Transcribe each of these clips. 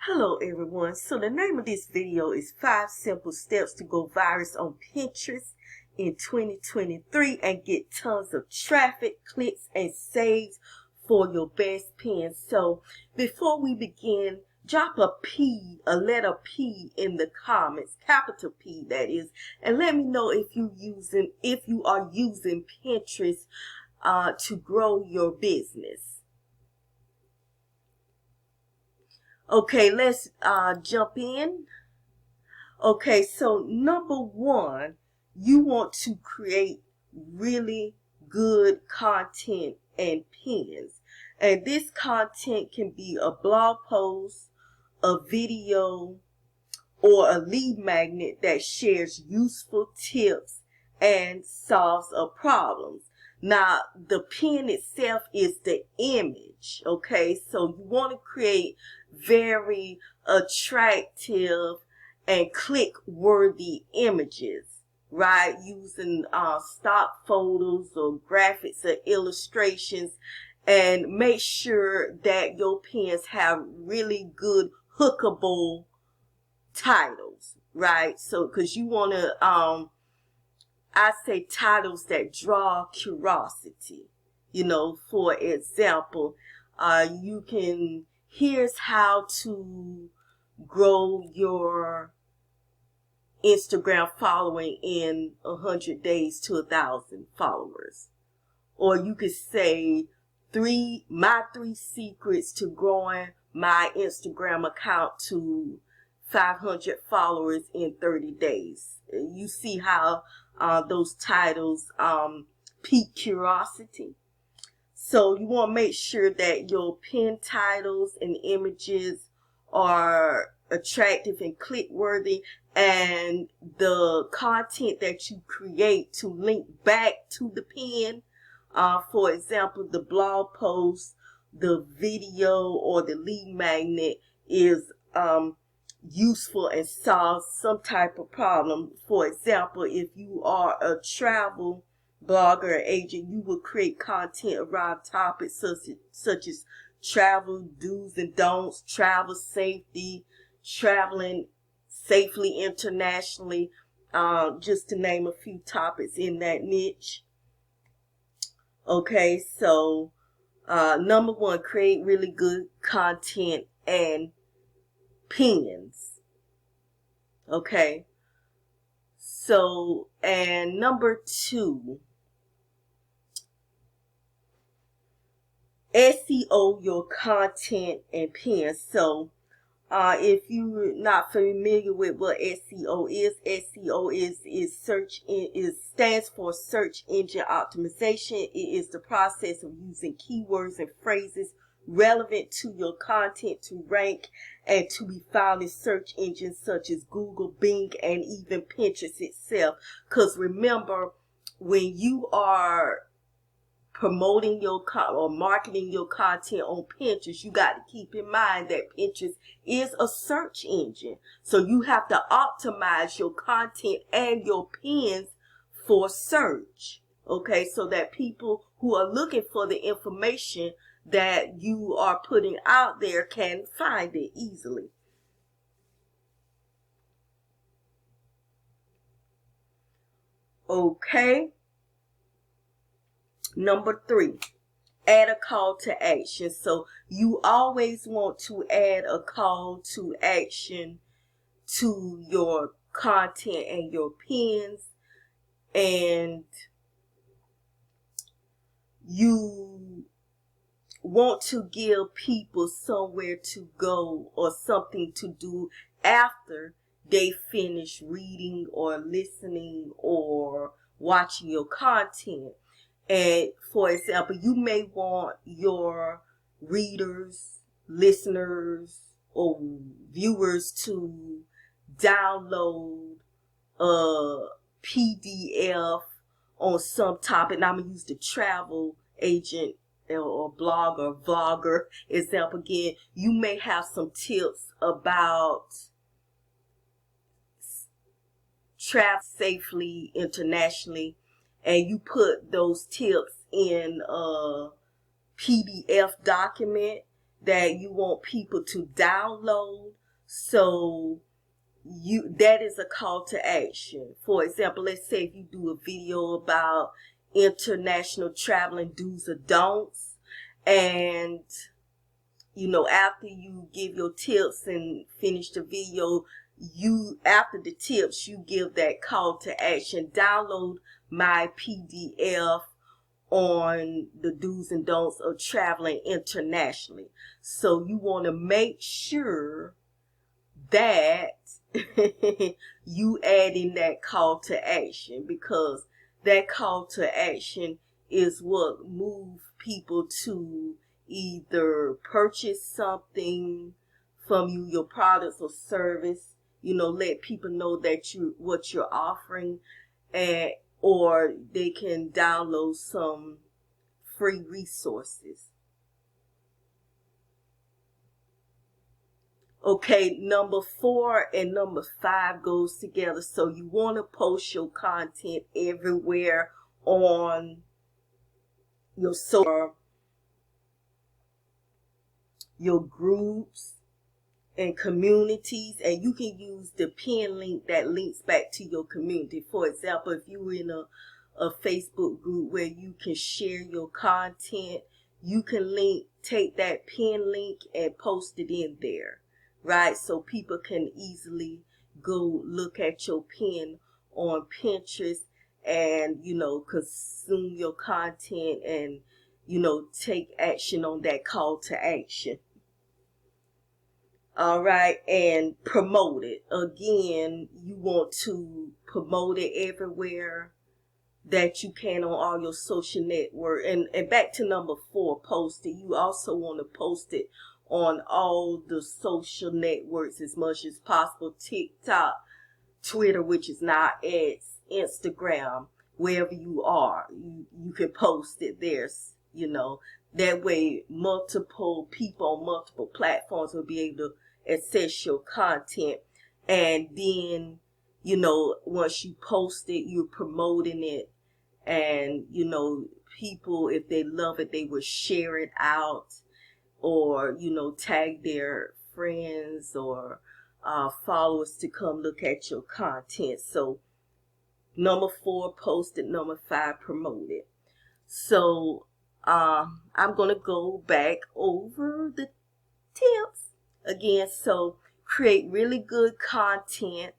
Hello everyone. So the name of this video is 5 simple steps to go viral on Pinterest in 2023 and get tons of traffic, clicks, and saves for your best pins. So before we begin, drop a letter P in the comments, capital P that is, and let me know if you are using Pinterest to grow your business. Okay, let's jump in. Okay, so number one, you want to create really good content and pins. And this content can be a blog post, a video, or a lead magnet that shares useful tips and solves a problem. Now, the pin itself is the image, okay? So you want to create very attractive and click-worthy images, right? Using stock photos or graphics or illustrations, and make sure that your pins have really good hookable titles, right? So, because you want to, I say titles that draw curiosity. You know, for example, here's how to grow your Instagram following in 100 days to 1,000 followers. Or you could say my three secrets to growing my Instagram account to 500 followers in 30 days. You see how those titles pique curiosity. So you want to make sure that your pin titles and images are attractive and click-worthy, and the content that you create to link back to the pin, for example, the blog post, the video, or the lead magnet is useful and solves some type of problem. For example, if you are a travel blogger or agent, you will create content around topics such as travel do's and don'ts, travel safety, traveling safely internationally, just to name a few topics in that niche. Okay, so number one, create really good content and pins. Okay, so, and number two, SEO your content and pins. So if you're not familiar with what SEO stands for search engine optimization. It is the process of using keywords and phrases relevant to your content to rank and to be found in search engines such as Google, Bing, and even Pinterest itself. Because remember, when you are promoting your or marketing your content on Pinterest, you got to keep in mind that Pinterest is a search engine. So you have to optimize your content and your pins for search. Okay, so that people who are looking for the information that you are putting out there can find it easily. Okay. Number three, add a call to action. So you always want to add a call to action to your content and your pins, and you want to give people somewhere to go or something to do after they finish reading or listening or watching your content. And for example, you may want your readers, listeners, or viewers to download a PDF on some topic. Now I'm going to use the travel agent or blog or vlogger example again. You may have some tips about travel safely internationally, and you put those tips in a PDF document that you want people to download. So that is a call to action. For example, let's say if you do a video about international traveling do's or don'ts, and after you give your tips and finish the video, after the tips, you give that call to action. Download my PDF on the do's and don'ts of traveling internationally. So you want to make sure that you add in that call to action, because that call to action is what moves people to either purchase something from you, your products or service, let people know that what you're offering, or they can download some free resources. Okay, number 4 and number 5 goes together. So you want to post your content everywhere on your groups and communities, and you can use the pin link that links back to your community. For example, if you're in a Facebook group where you can share your content, you can take that pin link and post it in there, right? So people can easily go look at your pin on Pinterest and, consume your content and, take action on that call to action. All right, and promote it. Again, you want to promote it everywhere that you can on all your social network. And back to number 4, post it. You also want to post it on all the social networks as much as possible. TikTok, Twitter, which is now X, Instagram, wherever you are, you can post it there, That way multiple people on multiple platforms will be able to access your content. And then, once you post it, you're promoting it. And, people, if they love it, they will share it out, or, tag their friends or followers to come look at your content. So number 4, post it. Number 5, promote it. So I'm going to go back over the tips again. So create really good content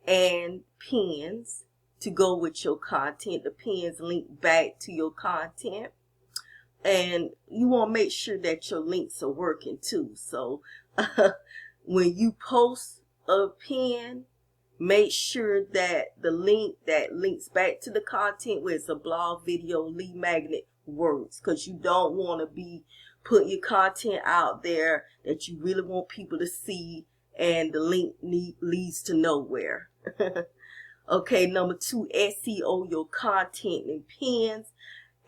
and pins to go with your content. The pins link back to your content. And you want to make sure that your links are working too. So when you post a pin, make sure that the link that links back to the content, whether it's a blog, video, lead magnet, works. Because you don't want to be putting your content out there that you really want people to see and the link leads to nowhere. Okay, number 2, SEO your content and pins.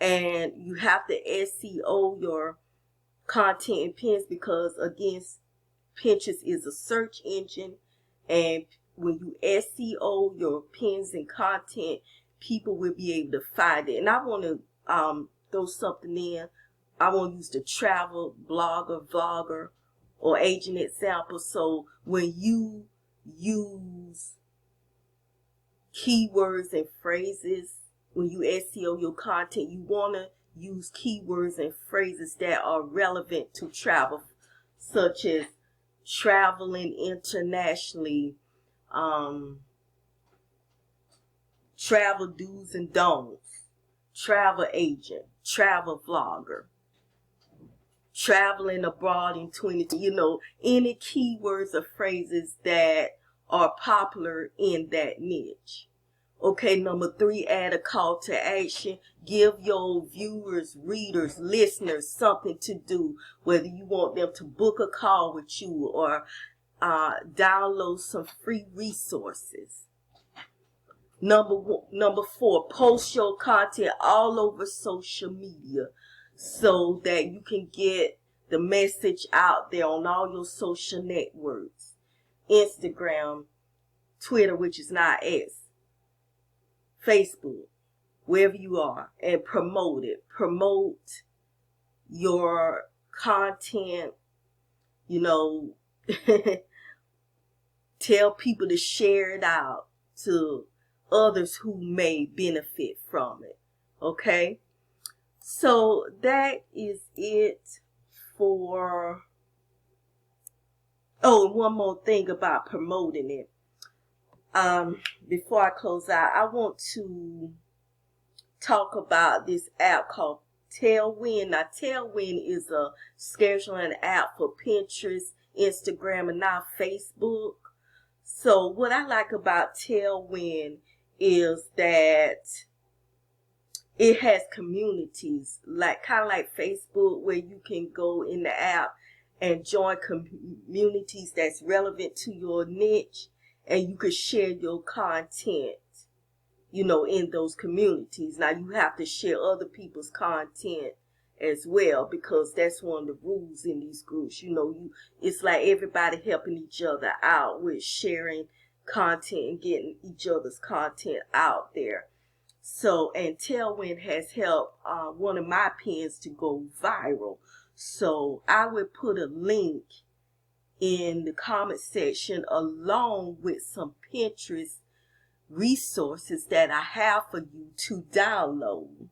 And you have to SEO your content and pins because, again, Pinterest is a search engine. And when you SEO your pins and content, people will be able to find it. And I want to throw something in. I want to use the travel blogger, vlogger, or agent example. So when you use keywords and phrases, when you SEO your content, you want to use keywords and phrases that are relevant to travel, such as traveling internationally, travel do's and don'ts, travel agent, travel vlogger, traveling abroad in 2020, any keywords or phrases that are popular in that niche. Okay, number 3, add a call to action. Give your viewers, readers, listeners something to do, whether you want them to book a call with you or download some free resources. Number 4, post your content all over social media so that you can get the message out there on all your social networks. Instagram, Twitter, which is now X, Facebook, wherever you are, and promote it. Promote your content, you know, tell people to share it out to others who may benefit from it. Okay? So that is it for... Oh, one more thing about promoting it. Before I close out, I want to talk about this app called Tailwind. Now, Tailwind is a scheduling app for Pinterest, Instagram, and now Facebook. So what I like about Tailwind is that it has communities, like kind of like Facebook, where you can go in the app and join communities that's relevant to your niche, and you could share your content, you know, in those communities. Now, you have to share other people's content as well, because that's one of the rules in these groups. You know, it's like everybody helping each other out with sharing content and getting each other's content out there. So, and Tailwind has helped one of my pins to go viral. So I would put a link in the comment section along with some Pinterest resources that I have for you to download.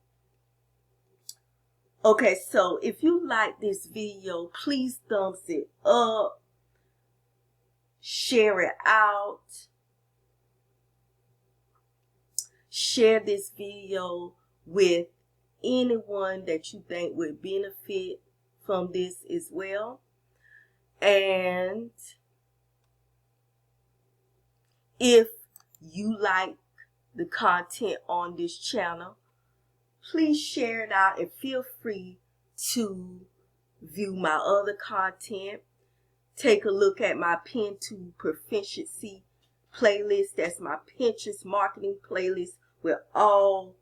Okay, so if you like this video, please thumbs it up, share it out, share this video with anyone that you think would benefit from this as well. And if you like the content on this channel, please share it out and feel free to view my other content. Take a look at my Pin to Proficiency playlist. That's my Pinterest marketing playlist with all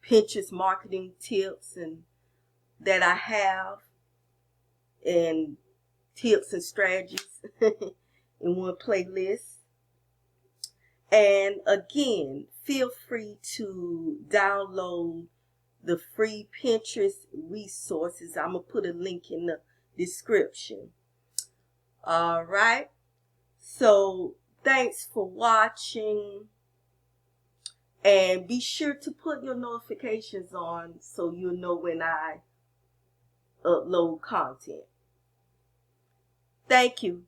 Pinterest marketing tips and that I have, and tips and strategies in one playlist. And again, feel free to download the free Pinterest resources. I'm going to put a link in the description. All right. So thanks for watching. And be sure to put your notifications on so you'll know when I upload content. Thank you.